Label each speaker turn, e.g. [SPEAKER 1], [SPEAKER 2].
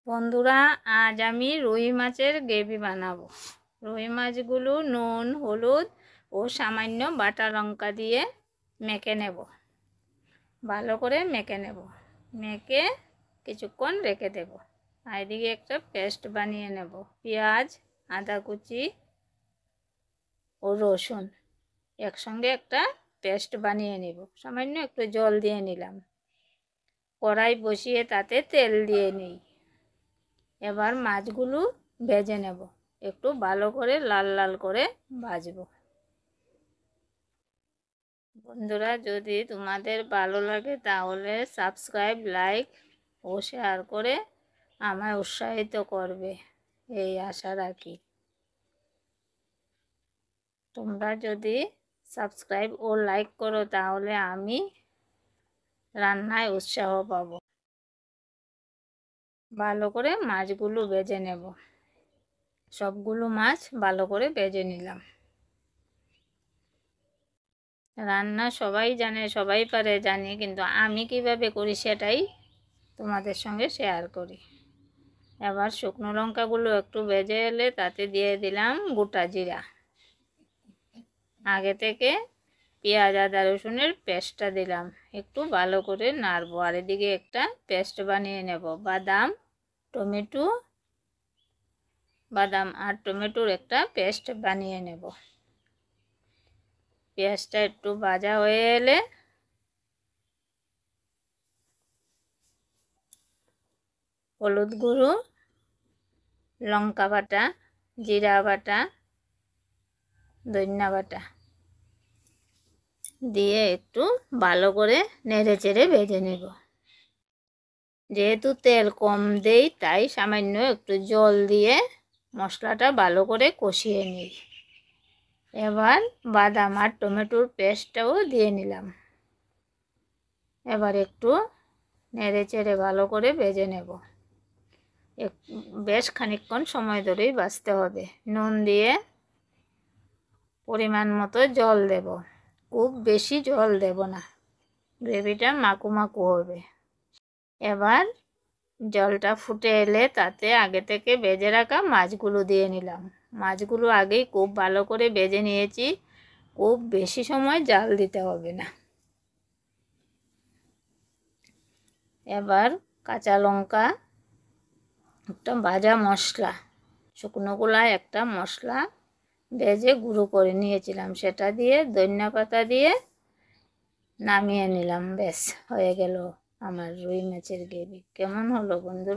[SPEAKER 1] বন্ধুরা, আজ আমি রুই মাছের গ্রেভি বানাবো। রুই মাছগুলো নুন, হলুদ ও সামান্য বাটা লঙ্কা দিয়ে মেখে নেব। ভালো করে মেখে নেব। মেখে কিছুক্ষণ রেখে দেব। আর এদিকে একটা পেস্ট বানিয়ে নেব। পেঁয়াজ, আদা কুচি ও রসুন একসঙ্গে একটা পেস্ট বানিয়ে নেব। সামান্য একটু জল দিয়ে নিলাম। কড়াই বসিয়ে তাতে তেল দিয়ে নিই। এবার মাছগুলো ভেজে নেব। একটু ভালো করে লাল লাল করে ভাজবো। বন্ধুরা, যদি তোমাদের ভালো লাগে তাহলে সাবস্ক্রাইব, লাইক ও শেয়ার করে আমায় উৎসাহিত করবে, এই আশা রাখি। তোমরা যদি সাবস্ক্রাইব ও লাইক করো তাহলে আমি রান্নায় উৎসাহ পাবো। ভালো করে মাছগুলো ভেজে নেব। সবগুলো মাছ ভালো করে ভেজে নিলাম। রান্না সবাই জানে, সবাই পারে জানি, কিন্তু আমি কিভাবে করি সেটাই তোমাদের সঙ্গে শেয়ার করি। এবার শুকনো লঙ্কাগুলো একটু ভেজে এলে তাতে দিয়ে দিলাম গোটা জিরা। আগে থেকে পেঁয়াজ, আদা, রসুনের পেস্টটা দিলাম। একটু ভালো করে নাড়বো। আর এদিকে একটা পেস্ট বানিয়ে নেব। বাদাম আর টমেটোর একটা পেস্ট বানিয়ে নেব। পেঁয়াজটা একটু ভাজা হয়ে এলে হলুদ গুঁড়ো, লঙ্কা বাটা, জিরা বাটা, ধনিয়া বাটা দিয়ে একটু ভালো করে নেড়ে চেড়ে ভেজে নেব। যেহেতু তেল কম দেই তাই সামান্য একটু জল দিয়ে মশলাটা ভালো করে কষিয়ে নিই। এবার বাদাম আর টমেটোর পেস্টটাও দিয়ে নিলাম। এবার একটু নেড়ে চেড়ে ভালো করে ভেজে নেব। বেশ খানিকক্ষণ সময় ধরেই ভাজতে হবে। নুন দিয়ে পরিমাণ মতো জল দেব। খুব বেশি জল দেব না, গ্রেভিটা মাখু মাখু হবে। এবার জলটা ফুটে এলে তাতে আগে থেকে ভেজে রাখা মাছগুলো দিয়ে নিলাম। মাছগুলো আগেই খুব ভালো করে ভেজে নিয়েছি। খুব বেশি সময় জাল দিতে হবে না। এবার কাঁচা লঙ্কা, একটা ভাজা মশলা, শুকনো গোলায় একটা মশলা ভেজে গুঁড়ো করে নিয়েছিলাম, সেটা দিয়ে ধনিয়া পাতা দিয়ে নামিয়ে নিলাম। ব্যাস হয়ে গেল আমার রুই মাছের গ্রেভি। কেমন হলো বন্ধুরা?